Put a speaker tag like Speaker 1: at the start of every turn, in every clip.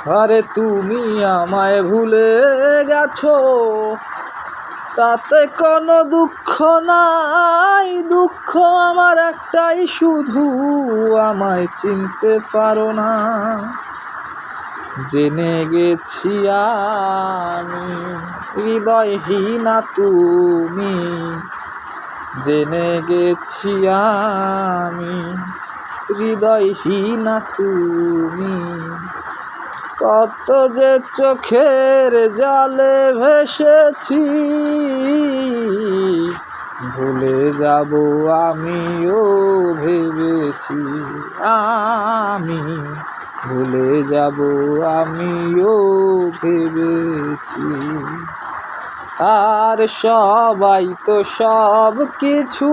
Speaker 1: আরে তুমি আমায় ভুলে গেছো, তাতে কোনো দুঃখ নাই। দুঃখ আমার একটাই, শুধু আমায় চিনতে পারো না। জেনে গেছি আমি হৃদয়হীনা তুমি, জেনে গেছি আমি হৃদয়হীনা তুমি। কত যে চোখের জলে ভেসেছি, ভুলে যাব আমিও ভেবেছি। আমি ভুলে যাব আমিও ভেবেছি। আর সবাই তো সব কিছু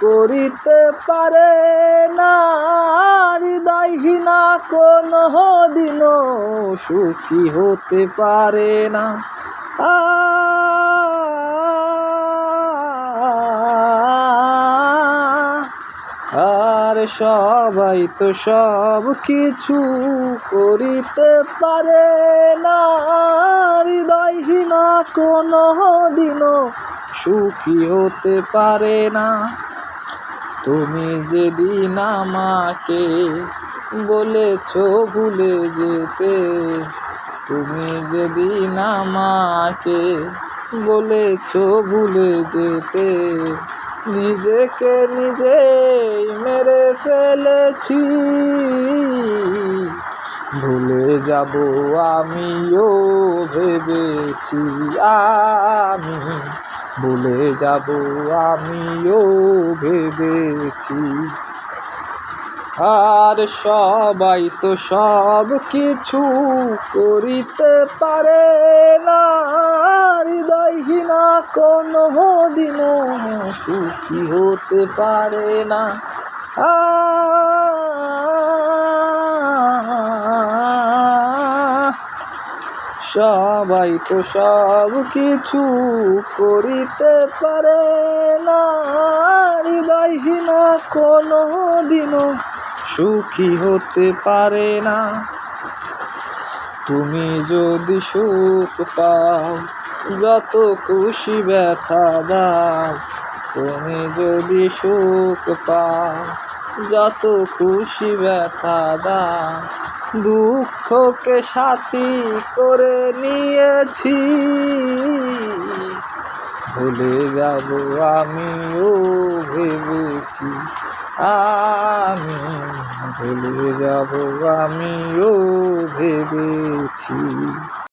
Speaker 1: করিতে পারে না, হৃদয়হীনা কোনো দিনও সুখী হতে পারে না। আর সবাই তো সব কিছু করিতে পারে না, হৃদয়হীনা কোনো দিনও সুখী হতে পারে না। তুমি যেদিন আমাকে বলেছ ভুলে যেতে, তুমি যেদিন আমাকে বলেছ ভুলে যেতে, নিজেকে নিজেই মেরে ফেলেছি। ভুলে যাব আমিও ভেবেছি, আমি ভুলে যাব আমিও ভেবেছি। আর সবাই তো সব কিছু করিতে পারে না, হৃদয়হীনা কোনো দিনও সুখী হতে পারে না। সবাই তো সব কিছু করিতে পারে না, হৃদয়হীনা কোনো দিনও সুখী হতে পারে না। তুমি যদি সুখ পাও, যত খুশি ব্যথা দাও। তুমি যদি সুখ পাও, যত খুশি ব্যথা দাও। দুঃখকে সাথী করে নিয়েছি, ভুলে যাব আমিও ভেবেছি। আমি ভুলে যাব আমিও ভেবেছি।